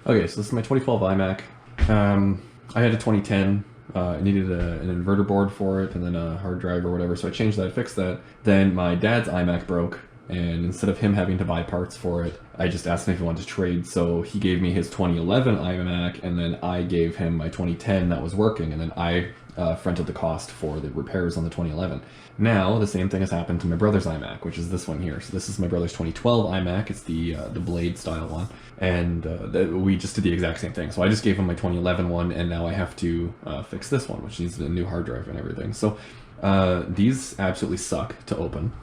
Okay, so this is my 2012 iMac. I had a 2010. I needed an inverter board for it and then a hard drive or whatever, so I changed that, fixed that. Then my dad's iMac broke, and instead of him having to buy parts for it, I just asked him if he wanted to trade. So he gave me his 2011 iMac, and then I gave him my 2010 that was working, and then I fronted the cost for the repairs on the 2011. Now, the same thing has happened to my brother's iMac, which is this one here. So this is my brother's 2012 iMac. It's the Blade style one. And we just did the exact same thing. So I just gave him my 2011 one, and now I have to fix this one, which needs a new hard drive and everything. So these absolutely suck to open.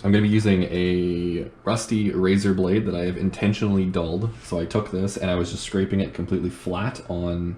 I'm going to be using a rusty razor blade that I have intentionally dulled. So I took this and I was just scraping it completely flat on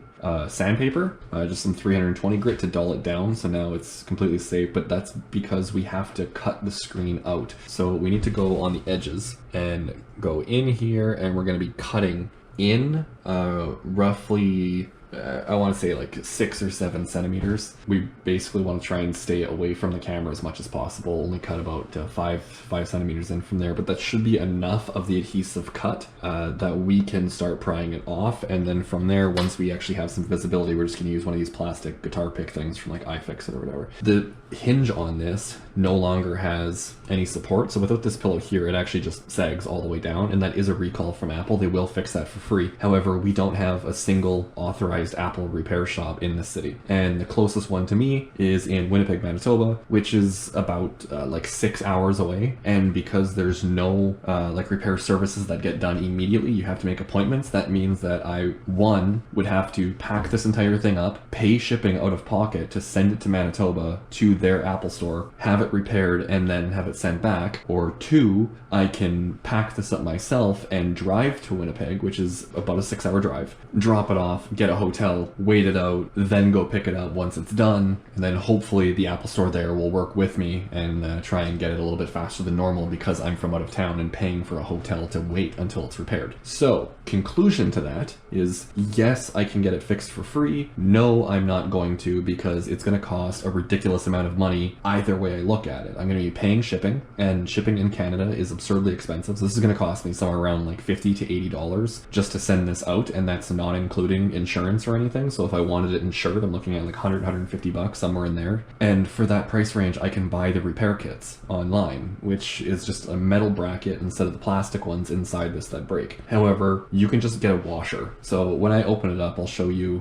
sandpaper, just some 320 grit to dull it down. So now it's completely safe, but that's because we have to cut the screen out. So we need to go on the edges and go in here, and we're going to be cutting in roughly I want to say like 6 or 7 centimeters. We basically want to try and stay away from the camera as much as possible, only cut about 5 centimeters in from there, but that should be enough of the adhesive cut that we can start prying it off. And then from there, once we actually have some visibility, we're just going to use one of these plastic guitar pick things from like iFixit or whatever. The hinge on this no longer has any support, so without this pillow here, it actually just sags all the way down, and that is a recall from Apple. They will fix that for free. However, we don't have a single authorized Apple repair shop in the city, and the closest one to me is in Winnipeg, Manitoba, which is about like 6 hours away. And because there's no like repair services that get done immediately, you have to make appointments. That means that I would have to pack this entire thing up, pay shipping out of pocket to send it to Manitoba to their Apple store, have it repaired, and then have it sent back. Or 2, I can pack this up myself and drive to Winnipeg, which is about a 6-hour drive, drop it off, get a hotel, wait it out, then go pick it up once it's done, and then hopefully the Apple store there will work with me and try and get it a little bit faster than normal, because I'm from out of town and paying for a hotel to wait until it's repaired. So, conclusion to that is, yes, I can get it fixed for free. No, I'm not going to, because it's going to cost a ridiculous amount of money either way I look at it. I'm going to be paying shipping, and shipping in Canada is absurdly expensive. So this is going to cost me somewhere around like $50 to $80 just to send this out, and that's not including insurance or anything. So if I wanted it insured, I'm looking at like $100-$150, somewhere in there. And for that price range, I can buy the repair kits online, which is just a metal bracket instead of the plastic ones inside this that break. However, you can just get a washer. So when I open it up, I'll show you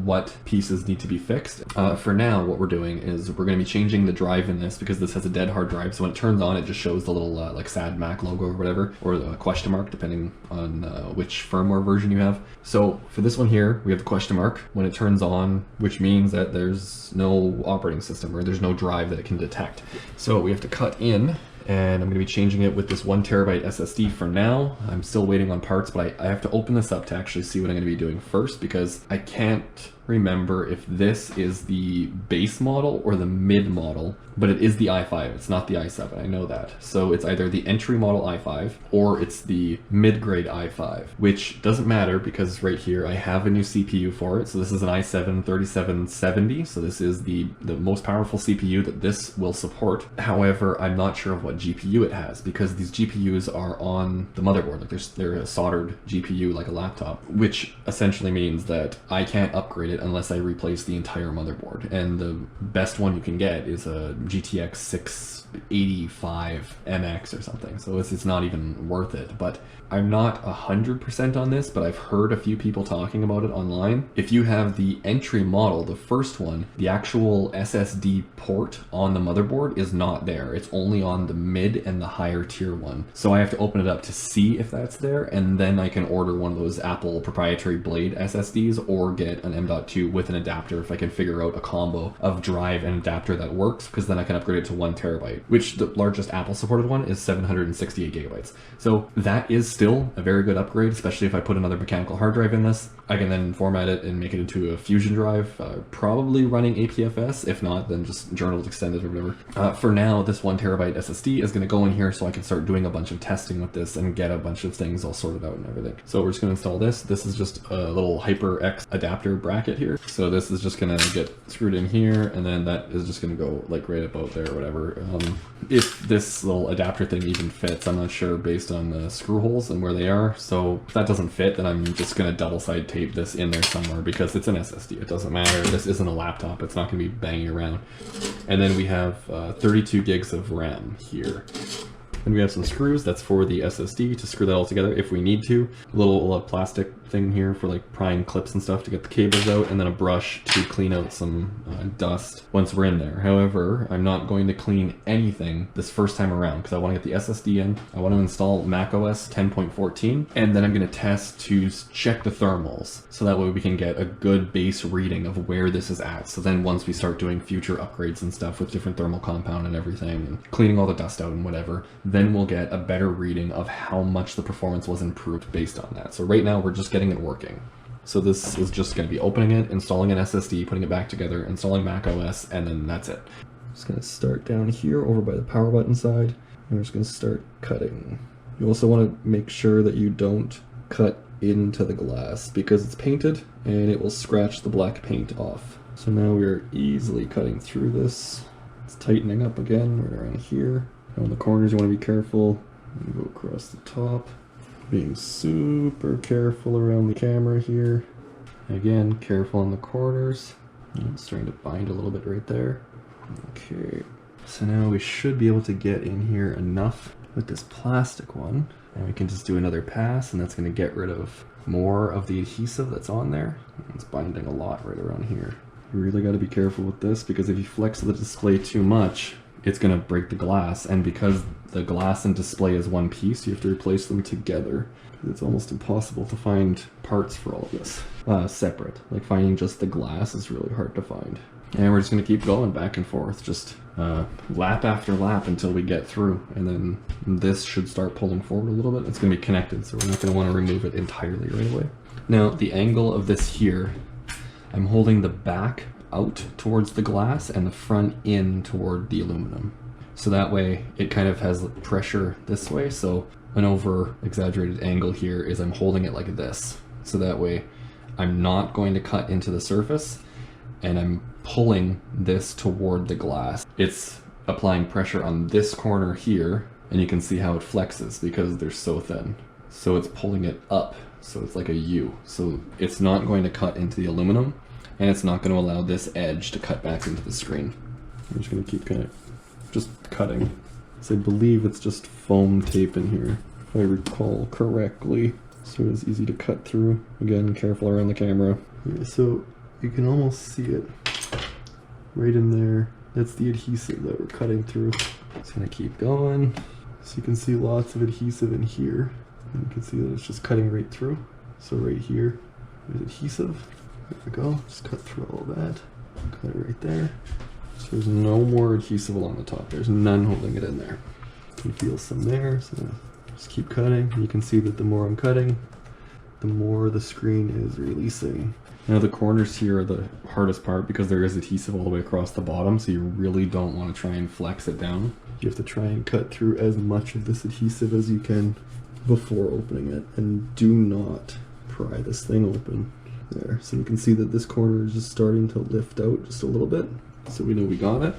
what pieces need to be fixed. For now, what we're doing is we're going to be changing the drive in this, because this has a dead hard drive. So when it turns on, it just shows the little like sad Mac logo or whatever, or the question mark, depending on which firmware version you have. So for this one here, we have the question mark when it turns on, which means that there's no operating system, or there's no drive that it can detect. So we have to cut in, and I'm going to be changing it with this 1 terabyte SSD for now. I'm still waiting on parts, but I have to open this up to actually see what I'm going to be doing first, because I can't remember if this is the base model or the mid model, but it is the i5. It's not the i7. I know that. So it's either the entry model i5 or it's the mid-grade i5, which doesn't matter because right here I have a new CPU for it. So this is an i7 3770. So this is the most powerful CPU that this will support. However, I'm not sure of what GPU it has, because these GPUs are on the motherboard. Like they're a soldered GPU like a laptop, which essentially means that I can't upgrade it unless I replace the entire motherboard. And the best one you can get is a GTX 685 MX or something. So it's not even worth it. But I'm not 100% on this, but I've heard a few people talking about it online. If you have the entry model, the first one, the actual SSD port on the motherboard is not there. It's only on the mid and the higher tier one. So I have to open it up to see if that's there, and then I can order one of those Apple proprietary Blade SSDs or get an M.2 with an adapter if I can figure out a combo of drive and adapter that works, because then I can upgrade it to 1 terabyte, which the largest Apple supported one is 768 gigabytes. So that is still a very good upgrade, especially if I put another mechanical hard drive in this. I can then format it and make it into a Fusion drive, probably running APFS. If not, then just journals extended or whatever. For now, this 1 terabyte SSD is going to go in here so I can start doing a bunch of testing with this and get a bunch of things all sorted out and everything. So we're just going to install this. This is just a little HyperX adapter bracket here. So this is just going to get screwed in here, and then that is just going to go like right about there or whatever. If this little adapter thing even fits, I'm not sure based on the screw holes and where they are. So if that doesn't fit, then I'm just going to double side tape this in there somewhere because it's an SSD. It doesn't matter. This isn't a laptop. It's not going to be banging around. And then we have 32 gigs of RAM here. And we have some screws. That's for the SSD to screw that all together if we need to. A little plastic thing here for like prying clips and stuff to get the cables out, and then a brush to clean out some dust once we're in there. However, I'm not going to clean anything this first time around because I want to get the SSD in. I want to install macOS 10.14, and then I'm going to test to check the thermals so that way we can get a good base reading of where this is at. So then once we start doing future upgrades and stuff with different thermal compound and everything and cleaning all the dust out and whatever, then we'll get a better reading of how much the performance was improved based on that. So right now we're just getting it working. So this is just going to be opening it, installing an SSD, putting it back together, installing macOS, and then that's it. Just going to start down here over by the power button side, and we're just going to start cutting. You also want to make sure that you don't cut into the glass because it's painted and it will scratch the black paint off. So now we're easily cutting through this. It's tightening up again right around here. On the corners you want to be careful. Go across the top. Being super careful around the camera here. Again, careful on the corners. It's starting to bind a little bit right there. Okay, so now we should be able to get in here enough with this plastic one. And we can just do another pass, and that's going to get rid of more of the adhesive that's on there. It's binding a lot right around here. You really got to be careful with this because if you flex the display too much, it's going to break the glass, and because the glass and display is one piece, you have to replace them together. It's almost impossible to find parts for all of this separate. Like finding just the glass is really hard to find. And we're just going to keep going back and forth, just lap after lap until we get through, and then this should start pulling forward a little bit. It's going to be connected, so we're not going to want to remove it entirely right away. Now, the angle of this here, I'm holding the back out towards the glass and the front in toward the aluminum. So that way it kind of has pressure this way. So an over exaggerated angle here is I'm holding it like this. So that way I'm not going to cut into the surface and I'm pulling this toward the glass. It's applying pressure on this corner here, and you can see how it flexes because they're so thin. So it's pulling it up. So it's like a U. So it's not going to cut into the aluminum, and it's not going to allow this edge to cut back into the screen. I'm just going to keep kind of just cutting. So I believe it's just foam tape in here, if I recall correctly. So it's easy to cut through. Again, careful around the camera. Yeah, so you can almost see it right in there. That's the adhesive that we're cutting through. Just going to keep going. So you can see lots of adhesive in here. And you can see that it's just cutting right through. So right here, there's adhesive. There we go, just cut through all that. Cut it right there. So there's no more adhesive along the top. There's none holding it in there. You can feel some there, so just keep cutting. You can see that the more I'm cutting, the more the screen is releasing. Now the corners here are the hardest part because there is adhesive all the way across the bottom, so you really don't want to try and flex it down. You have to try and cut through as much of this adhesive as you can before opening it, and do not pry this thing open. There, so you can see that this corner is just starting to lift out just a little bit, so we know we got it.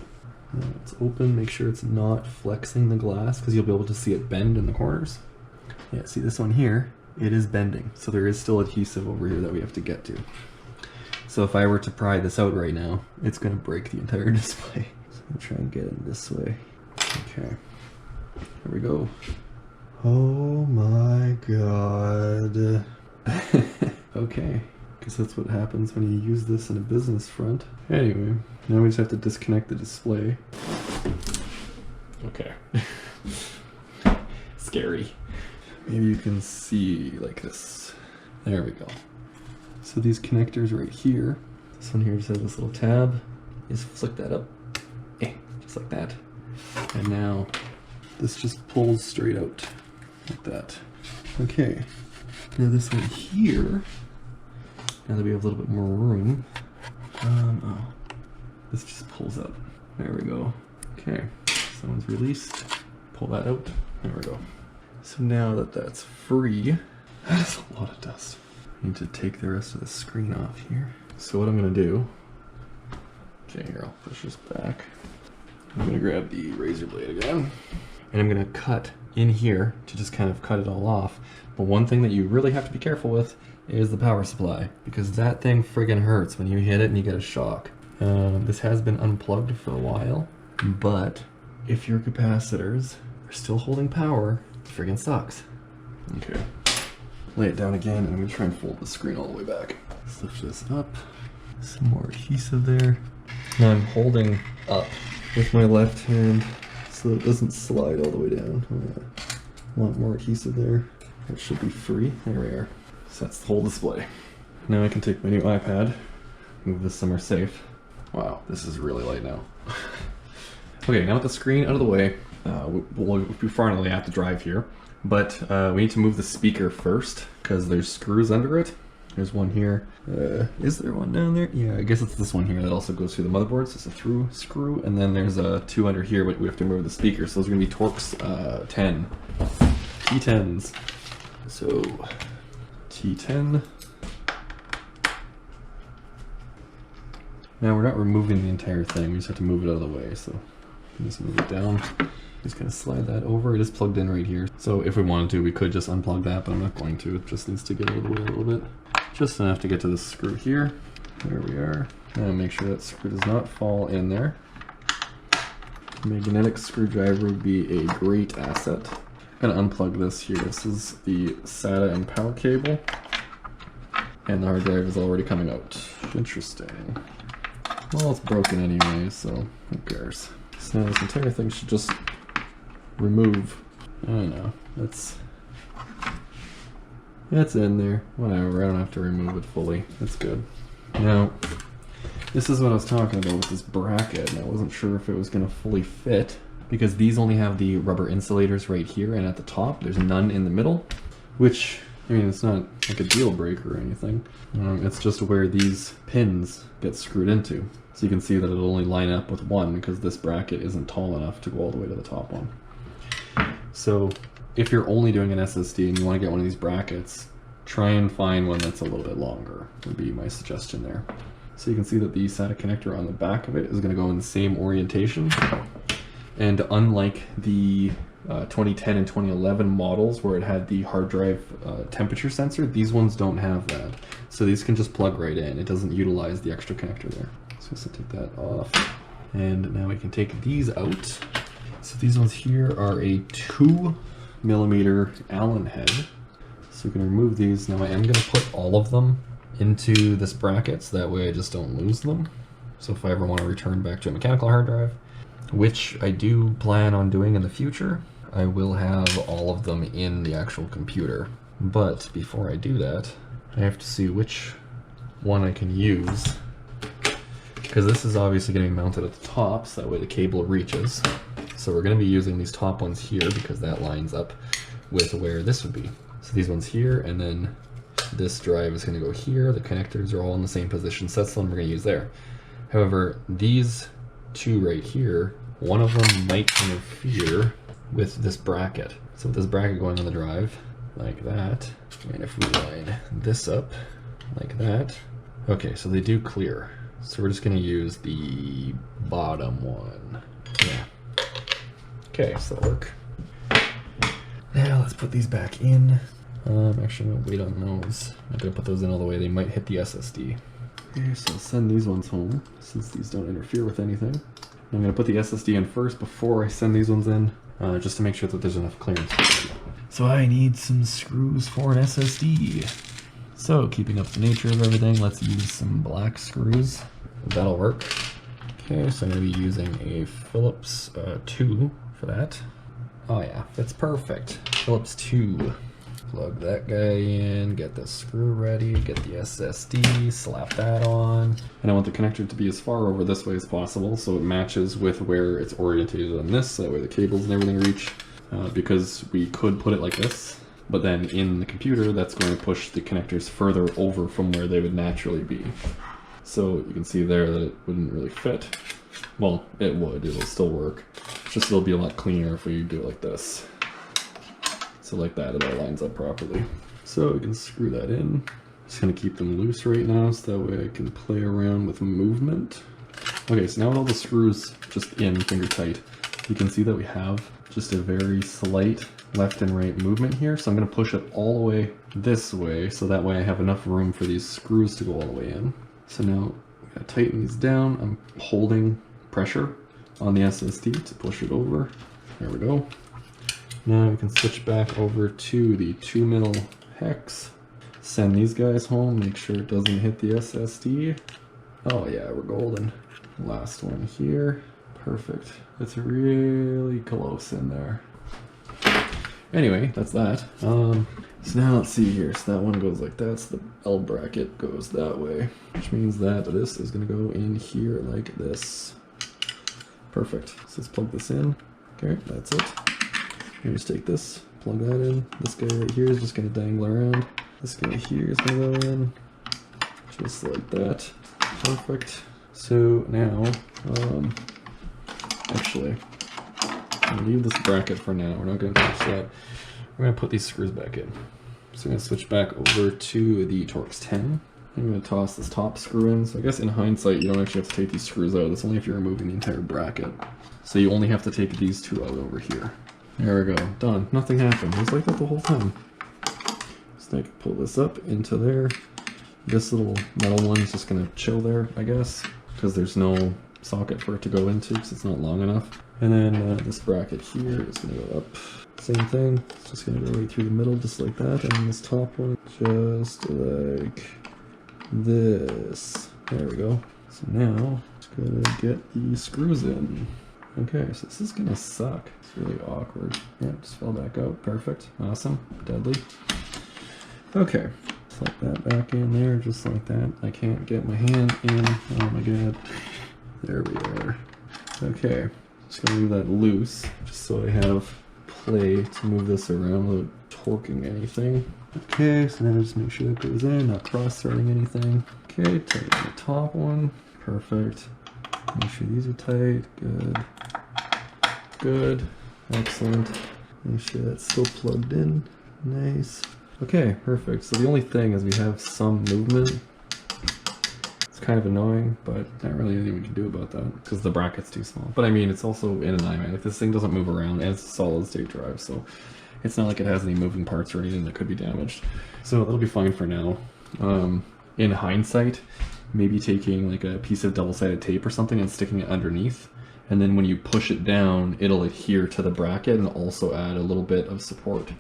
Now it's open, make sure it's not flexing the glass because you'll be able to see it bend in the corners. Yeah, see this one here, it is bending, so there is still adhesive over here that we have to get to. So if I were to pry this out right now, it's going to break the entire display. So I'm going to try and get it this way. Okay, here we go. Oh my god. Okay. That's what happens when you use this in a business front. Anyway, now we just have to disconnect the display. Okay. Scary. Maybe you can see like this. There we go. So these connectors right here, this one here just has this little tab. You just flick that up, just like that. And now this just pulls straight out like that. Okay. Now this one here, Now that we have a little bit more room, oh, this just pulls up. There we go. Okay, so one's released. Pull that out. There we go. So now that that's free, that's a lot of dust. I need to take the rest of the screen off here. So what I'm gonna do, okay, here, I'll push this back. I'm gonna grab the razor blade again, and I'm gonna cut in here to just kind of cut it all off. But one thing that you really have to be careful with is the power supply, because that thing friggin' hurts when you hit it and you get a shock. This has been unplugged for a while, but if your capacitors are still holding power, it friggin' sucks. Okay, lay it down again, and I'm gonna try and fold the screen all the way back. Let's lift this up, some more adhesive there. Now I'm holding up with my left hand so that it doesn't slide all the way down. A lot more adhesive there. That should be free. There we are. So that's the whole display. Now I can take my new iPad, move this somewhere safe. Wow, this is really light now. Okay, now with the screen out of the way, we'll be finally at the drive here, but we need to move the speaker first because there's screws under it. There's one here. Is there one down there? Yeah, I guess it's this one here that also goes through the motherboard, so it's a through screw, and then there's two under here, but we have to remove the speaker, so those are going to be Torx 10. T10s. So, T10. Now we're not removing the entire thing, we just have to move it out of the way, so just move it down. Just kind of slide that over. It is plugged in right here. So if we wanted to, we could just unplug that, but I'm not going to. It just needs to get out of the way a little bit. Just enough to get to this screw here. There we are. Now make sure that screw does not fall in there. Magnetic screwdriver would be a great asset. I'm gonna unplug this here. This is the SATA and power cable. And the hard drive is already coming out. Interesting. Well, it's broken anyway, so who cares? So now this entire thing should just remove. I don't know. It's in there. Whatever. I don't have to remove it fully. It's good. Now, this is what I was talking about with this bracket, and I wasn't sure if it was going to fully fit because these only have the rubber insulators right here, and at the top there's none in the middle, which, I mean, it's not like a deal breaker or anything. It's just where these pins get screwed into. So you can see that it'll only line up with one because this bracket isn't tall enough to go all the way to the top one. So if you're only doing an SSD and you want to get one of these brackets, try and find one that's a little bit longer, would be my suggestion there. So you can see that the SATA connector on the back of it is going to go in the same orientation. And unlike the 2010 and 2011 models where it had the hard drive temperature sensor, these ones don't have that. So these can just plug right in. It doesn't utilize the extra connector there. So let's take that off. And now we can take these out. So these ones here are a 2mm Allen head. So we can remove these. Now I am going to put all of them into this bracket so that way I just don't lose them. So if I ever want to return back to a mechanical hard drive, which I do plan on doing in the future, I will have all of them in the actual computer. But before I do that, I have to see which one I can use, because this is obviously getting mounted at the top, so that way the cable reaches. So we're going to be using these top ones here because that lines up with where this would be. So these ones here, and then this drive is going to go here. The connectors are all in the same position, so that's the one we're going to use there. However, these two right here, one of them might interfere with this bracket. So with this bracket going on the drive, like that, and if we line this up like that, okay, so they do clear. So we're just going to use the bottom one. Yeah. Okay, so that'll work. Now let's put these back in. Actually, I'm gonna wait on those. I'm not gonna put those in all the way. They might hit the SSD. Okay, so I'll send these ones home since these don't interfere with anything. I'm gonna put the SSD in first before I send these ones in, just to make sure that there's enough clearance. So I need some screws for an SSD. So keeping up the nature of everything, let's use some black screws. That'll work. Okay, so I'm gonna be using a Phillips 2 for that. Oh yeah, that's perfect. Phillips 2. Plug that guy in, get the screw ready, get the SSD, slap that on. And I want the connector to be as far over this way as possible so it matches with where it's orientated on this, so that way the cables and everything reach. Because we could put it like this, But then in the computer, that's going to push the connectors further over from where they would naturally be. So you can see there that it wouldn't really fit. Well, it would, it'll still work. It's just it'll be a lot cleaner if we do it like this. So like that, it all lines up properly. So we can screw that in. Just gonna keep them loose right now so that way I can play around with movement. Okay, so now with all the screws just in finger tight, you can see that we have just a very slight left and right movement here. So I'm gonna push it all the way this way so that way I have enough room for these screws to go all the way in. So now I gotta tighten these down. I'm holding pressure on the SSD to push it over. There we go. Now we can switch back over to the 2mm hex. Send these guys home, make sure it doesn't hit the SSD. Oh yeah, we're golden. Last one here. Perfect. It's really close in there. Anyway, that's that. So now let's see here. So that one goes like that. So the L bracket goes that way, which means that this is going to go in here like this. Perfect. So let's plug this in. Okay, that's it. Just take this, plug that in. This guy right here is just going to dangle around. This guy here is going to go in, just like that. Perfect. So now, actually, I'm going to leave this bracket for now. We're not going to touch that. We're going to put these screws back in. So I'm going to switch back over to the Torx 10. I'm going to toss this top screw in. So I guess in hindsight, you don't actually have to take these screws out. That's only if you're removing the entire bracket. So you only have to take these two out over here. There we go. Done. Nothing happened. It was like that the whole time. So I can pull this up into there. This little metal one is just going to chill there, I guess, because there's no socket for it to go into because it's not long enough. And then this bracket here is going to go up. Same thing. It's just going to go right through the middle just like that. And then this top one just like this. There we go. So now it's going to get the screws in. Okay, so this is going to suck. It's really awkward. Yeah, just fell back out. Perfect. Awesome. Deadly. Okay. Slip that back in there just like that. I can't get my hand in. Oh my god. There we are. Okay. Just gonna leave that loose just so I have play to move this around without torquing anything. Okay, so now just make sure that goes in, not cross-threading anything. Okay, tighten the top one. Perfect. Make sure these are tight. Good. Good. Excellent. Make sure that's still plugged in. Nice. Okay, perfect. So the only thing is we have some movement. It's kind of annoying, but not really anything we can do about that because the bracket's too small. But I mean, it's also in an iMac. Like, this thing doesn't move around and it's a solid state drive, so it's not like it has any moving parts or anything that could be damaged. So that'll be fine for now. In hindsight, maybe taking like a piece of double-sided tape or something and sticking it underneath. And then when you push it down, it'll adhere to the bracket and also add a little bit of support.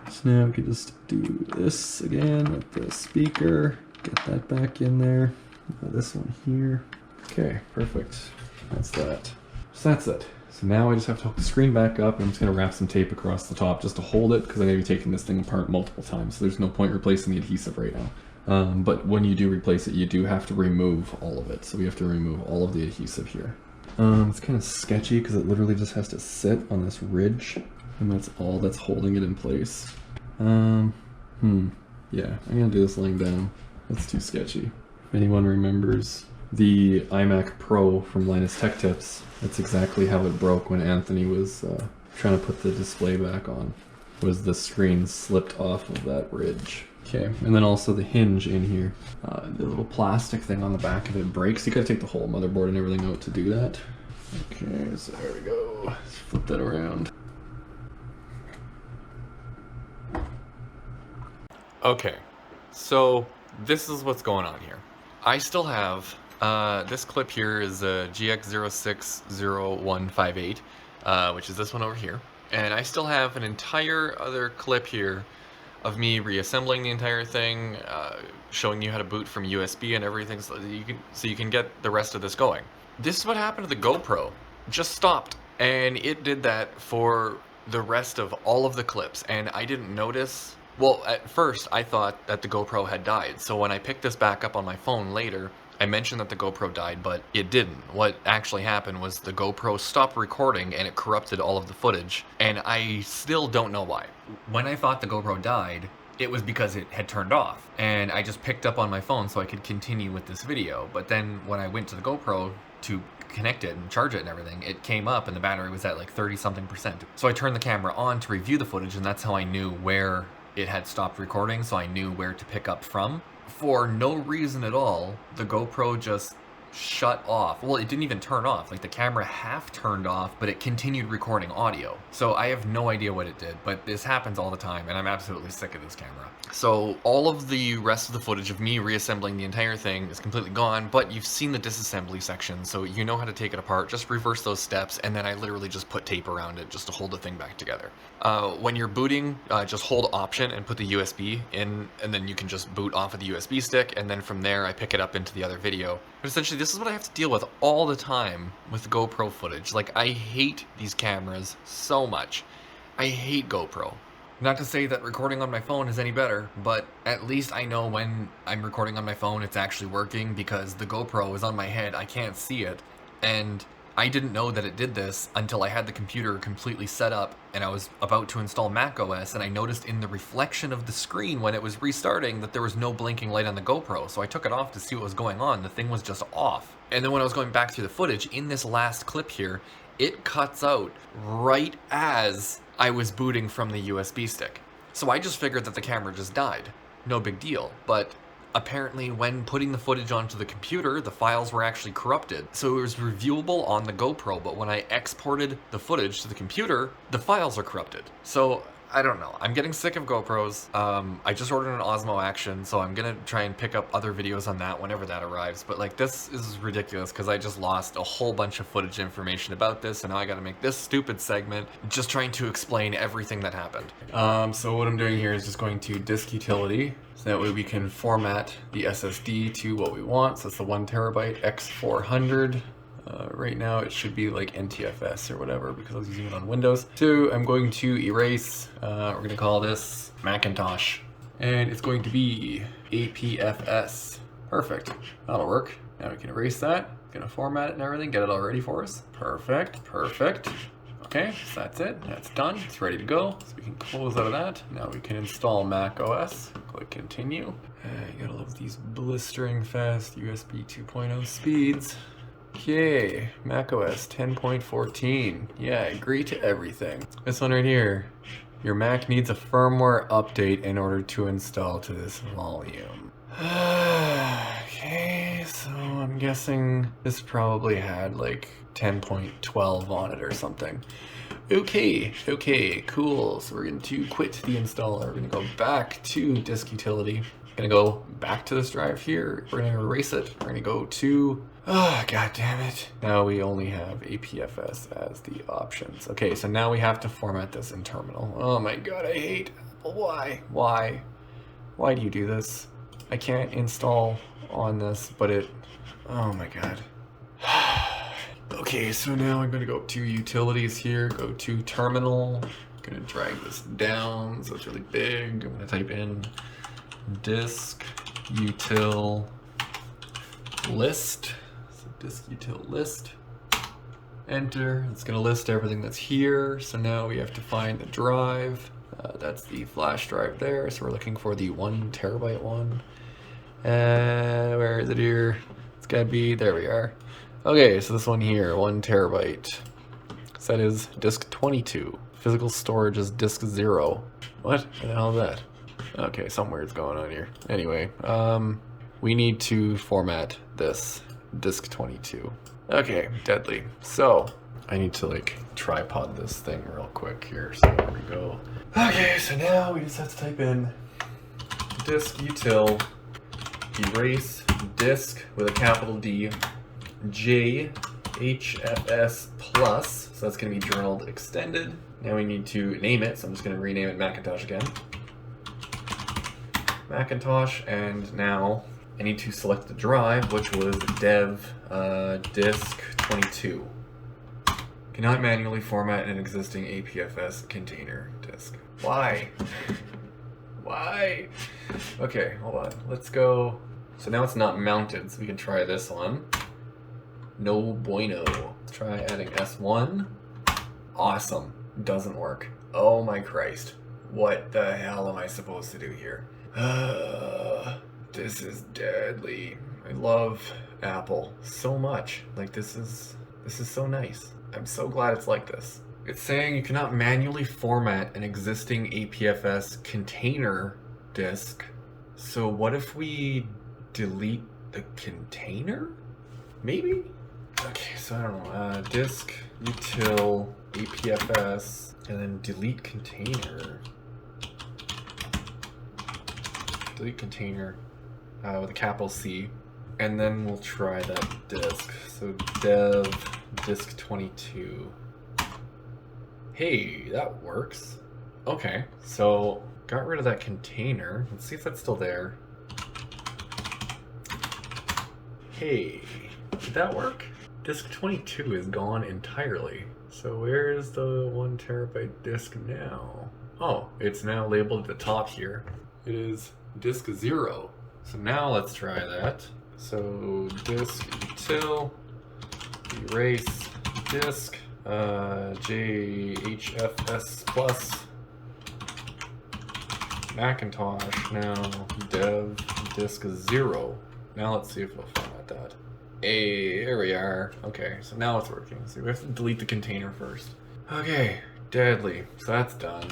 So now we can just do this again with the speaker, get that back in there, this one here. Okay, perfect. That's that. So that's it. So now I just have to hook the screen back up and I'm just going to wrap some tape across the top just to hold it because I'm going to be taking this thing apart multiple times. So there's no point replacing the adhesive right now. But when you do replace it, you do have to remove all of it. So we have to remove all of the adhesive here. It's kind of sketchy because it literally just has to sit on this ridge. And that's all that's holding it in place. Yeah, I'm gonna do this laying down. That's too sketchy. If anyone remembers the iMac Pro from Linus Tech Tips, that's exactly how it broke when Anthony was trying to put the display back on. Was the screen slipped off of that ridge. Okay, and then also the hinge in here. The little plastic thing on the back of it breaks. You gotta take the whole motherboard and everything out to do that. Okay, so there we go. Let's flip that around. Okay, so this is what's going on here. I still have, this clip here is a GX060158, which is this one over here. And I still have an entire other clip here of me reassembling the entire thing, showing you how to boot from USB and everything so you can get the rest of this going. This is what happened to the GoPro. Just stopped, and it did that for the rest of all of the clips, and I didn't notice. Well, at first I thought that the GoPro had died, so when I picked this back up on my phone later, I mentioned that the GoPro died, but it didn't. What actually happened was the GoPro stopped recording and it corrupted all of the footage, and I still don't know why. When I thought the GoPro died, it was because it had turned off, and I just picked up on my phone so I could continue with this video. But then when I went to the GoPro to connect it and charge it and everything, it came up and the battery was at like 30-something%. So I turned the camera on to review the footage, and that's how I knew where it had stopped recording, so I knew where to pick up from. For no reason at all, the GoPro just shut off. Well, it didn't even turn off. Like, the camera half turned off, but it continued recording audio. So I have no idea what it did, but this happens all the time, and I'm absolutely sick of this camera. So all of the rest of the footage of me reassembling the entire thing is completely gone, but you've seen the disassembly section, so you know how to take it apart. Just reverse those steps, and then I literally just put tape around it just to hold the thing back together. When you're booting, just hold Option and put the USB in, and then you can just boot off of the USB stick, and then from there I pick it up into the other video. But essentially, this is what I have to deal with all the time with GoPro footage. Like, I hate these cameras so much. I hate GoPro. Not to say that recording on my phone is any better, but at least I know when I'm recording on my phone it's actually working, because the GoPro is on my head, I can't see it, and I didn't know that it did this until I had the computer completely set up and I was about to install macOS, and I noticed in the reflection of the screen when it was restarting that there was no blinking light on the GoPro, so I took it off to see what was going on. The thing was just off. And then when I was going back through the footage, in this last clip here, it cuts out right as I was booting from the USB stick. So I just figured that the camera just died. No big deal. But apparently when putting the footage onto the computer, the files were actually corrupted. So it was reviewable on the GoPro, but when I exported the footage to the computer, the files are corrupted. So I don't know. I'm getting sick of GoPros. I just ordered an Osmo Action, so I'm gonna try and pick up other videos on that whenever that arrives. But like, this is ridiculous because I just lost a whole bunch of footage information about this, and now I gotta make this stupid segment just trying to explain everything that happened. So what I'm doing here is just going to disk utility, so that way we can format the SSD to what we want. So it's the 1TB X400. Right now it should be like NTFS or whatever because I was using it on Windows. So I'm going to erase, we're going to call this Macintosh, and it's going to be APFS. Perfect, that'll work. Now we can erase that, gonna format it and everything, get it all ready for us. Perfect, perfect. Okay, so that's it, that's done, it's ready to go. So we can close out of that. Now we can install macOS, click continue. You gotta love these blistering fast USB 2.0 speeds. Okay, macOS 10.14. Yeah, agree to everything. This one right here. Your Mac needs a firmware update in order to install to this volume. Okay, so I'm guessing this probably had like 10.12 on it or something. Okay, cool. So we're going to quit the installer. We're going to go back to disk utility. Gonna go back to this drive here. We're gonna erase it. We're gonna go to, oh, god damn it. Now we only have APFS as the options. Okay, so now we have to format this in terminal. Oh my god, I hate Apple. Why do you do this? I can't install on this, but it, oh my god. Okay, so now I'm gonna go to utilities here, go to terminal. I'm gonna drag this down so it's really big. I'm gonna type in disk util list. So disk util list. Enter. It's going to list everything that's here. So now we have to find the drive. That's the flash drive there. So we're looking for the 1TB one. Where is it here? It's got to be, there we are. Okay, so this one here, 1TB. So that is disk 22. Physical storage is disk 0. What the hell is that? Okay, some weird's going on here. Anyway, we need to format this disk 22. Okay, deadly. So I need to like tripod this thing real quick here. So there we go. Okay, so now we just have to type in disk util erase disk with a capital D JHFS plus. So that's going to be journaled extended. Now we need to name it. So I'm just going to rename it Macintosh again. Macintosh, and now I need to select the drive, which was dev disk 22. Cannot manually format an existing APFS container disk. Why? Why? Okay, hold on. Let's go So now it's not mounted, so we can try this one. No bueno. Let's try adding S1. Awesome. Doesn't work. Oh my Christ. What the hell am I supposed to do here? This is deadly. I love Apple so much. Like, this is so nice. I'm so glad it's like this. It's saying you cannot manually format an existing APFS container disk. So what if we delete the container? Maybe? Okay, so I don't know. Disk util APFS and then delete container. Delete container with a capital C. And then we'll try that disk. So dev disk 22. Hey, that works. Okay, so got rid of that container. Let's see if that's still there. Hey, did that work? Disk 22 is gone entirely. So where's the 1 terabyte disk now? Oh, it's now labeled at the top here. It is disk 0. So now let's try that. So disk util erase disk JHFS plus Macintosh now dev disk 0. Now let's see if it'll format that. Hey, there we are. Okay, so now it's working. So we have to delete the container first. Okay, deadly. So that's done.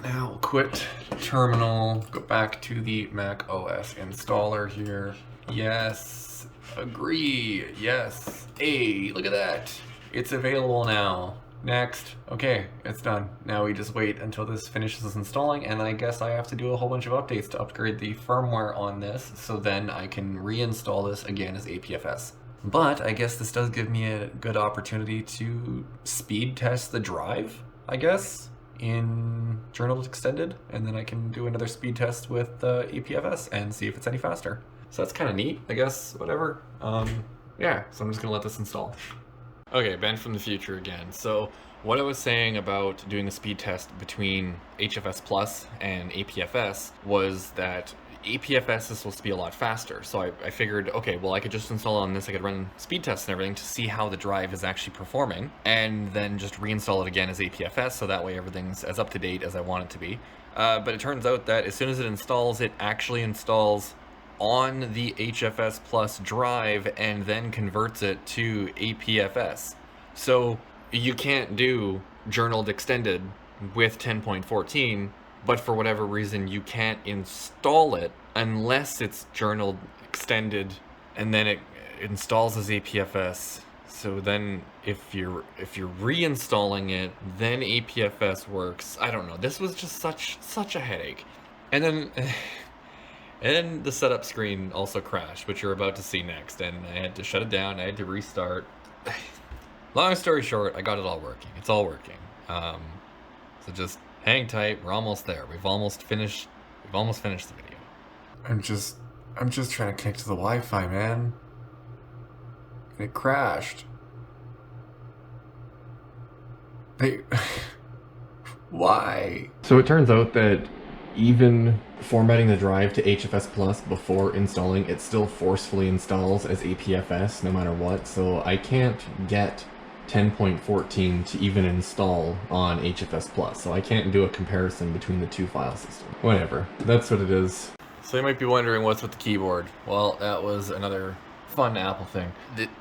Now we'll quit terminal, go back to the Mac OS installer here. Yes, agree, yes. Hey, look at that. It's available now. Next. Okay, it's done. Now we just wait until this finishes installing, and I guess I have to do a whole bunch of updates to upgrade the firmware on this, so then I can reinstall this again as APFS. But I guess this does give me a good opportunity to speed test the drive, I guess, in Journal Extended, and then I can do another speed test with APFS and see if it's any faster. So that's kind of neat, I guess, whatever. Yeah, so I'm just gonna let this install. Okay, Ben from the future again. So what I was saying about doing a speed test between HFS Plus and APFS was that APFS is supposed to be a lot faster. So I figured, okay, well, I could just install on this, I could run speed tests and everything to see how the drive is actually performing, and then just reinstall it again as APFS, so that way everything's as up to date as I want it to be. But it turns out that as soon as it actually installs on the HFS Plus drive and then converts it to APFS. So you can't do Journaled Extended with 10.14, but for whatever reason you can't install it unless it's Journaled Extended and then it installs as APFS. So then if you're reinstalling it, then APFS works. I don't know. This was just such a headache. And then and the setup screen also crashed, which you're about to see next, and I had to shut it down, I had to restart. Long story short, I got it all working. It's all working. So just hang tight, we're almost there. We've almost finished the video. I'm just trying to connect to the Wi-Fi, man. And it crashed. Hey, why? So it turns out that even formatting the drive to HFS Plus before installing, it still forcefully installs as APFS no matter what, so I can't get 10.14 to even install on HFS Plus, so I can't do a comparison between the two file systems. Whatever, that's what it is. So you might be wondering what's with the keyboard. Well, that was another fun Apple thing.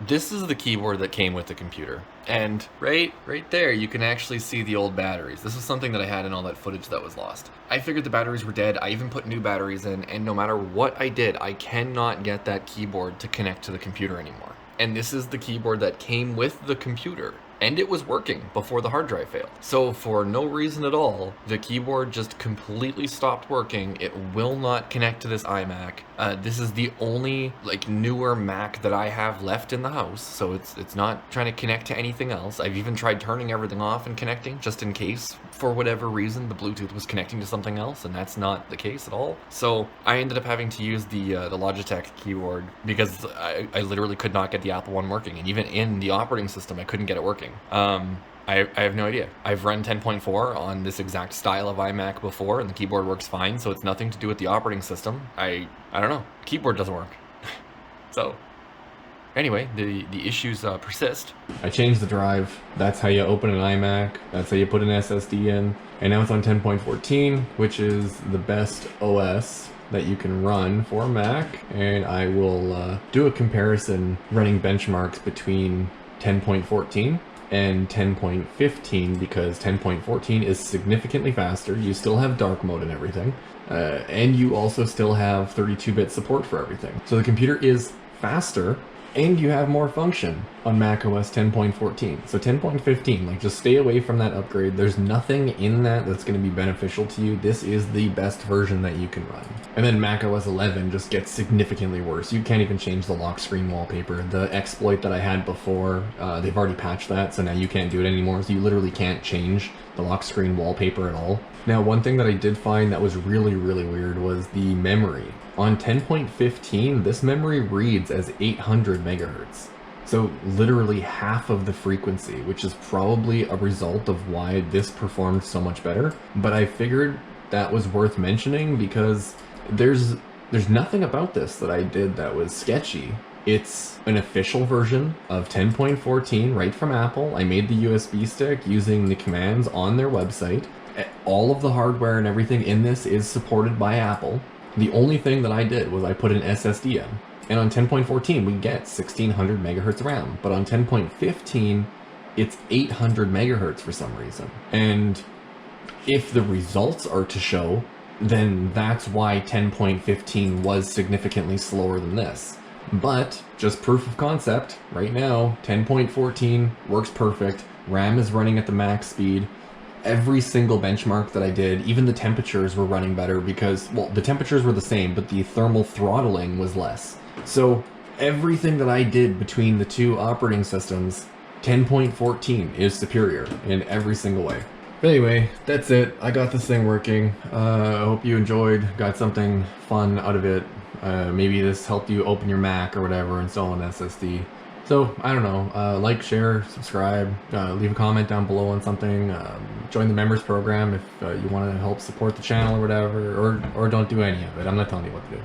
This is the keyboard that came with the computer. And right there, you can actually see the old batteries. This is something that I had in all that footage that was lost. I figured the batteries were dead. I even put new batteries in, and no matter what I did, I cannot get that keyboard to connect to the computer anymore. And this is the keyboard that came with the computer. And it was working before the hard drive failed. So for no reason at all, the keyboard just completely stopped working. It will not connect to this iMac. This is the only newer Mac that I have left in the house, so it's not trying to connect to anything else. I've even tried turning everything off and connecting just in case for whatever reason the Bluetooth was connecting to something else, and that's not the case at all. So I ended up having to use the Logitech keyboard because I literally could not get the Apple one working, and even in the operating system I couldn't get it working. interesting. I have no idea. I've run 10.4 on this exact style of iMac before, and the keyboard works fine, so it's nothing to do with the operating system. I don't know. Keyboard doesn't work. So, anyway, the issues persist. I changed the drive. That's how you open an iMac. That's how you put an SSD in. And now it's on 10.14, which is the best OS that you can run for a Mac. And I will do a comparison running benchmarks between 10.14 and 10.15 because 10.14 is significantly faster. You still have dark mode and everything. And you also still have 32-bit support for everything. So the computer is faster, and you have more function on macOS 10.14. So 10.15, like, just stay away from that upgrade. There's nothing in that that's going to be beneficial to you. This is the best version that you can run. And then macOS 11 just gets significantly worse. You can't even change the lock screen wallpaper. The exploit that I had before, they've already patched that, so now you can't do it anymore. So you literally can't change the lock screen wallpaper at all. Now, one thing that I did find that was really, really weird was the memory. On 10.15, this memory reads as 800 megahertz. So literally half of the frequency, which is probably a result of why this performed so much better. But I figured that was worth mentioning because there's nothing about this that I did that was sketchy. It's an official version of 10.14 right from Apple. I made the USB stick using the commands on their website. All of the hardware and everything in this is supported by Apple. The only thing that I did was I put an SSD in. And on 10.14, we get 1600 megahertz RAM. But on 10.15, it's 800 megahertz for some reason. And if the results are to show, then that's why 10.15 was significantly slower than this. But just proof of concept, right now, 10.14 works perfect. RAM is running at the max speed. Every single benchmark that I did, even the temperatures were running better because, well, the temperatures were the same, but the thermal throttling was less. So everything that I did between the two operating systems, 10.14 is superior in every single way. But anyway, that's it. I got this thing working. I hope you enjoyed, got something fun out of it. Maybe this helped you open your Mac or whatever, install an SSD. So, I don't know, like, share, subscribe, leave a comment down below on something, join the members program if you want to help support the channel or whatever, or don't do any of it. I'm not telling you what to do.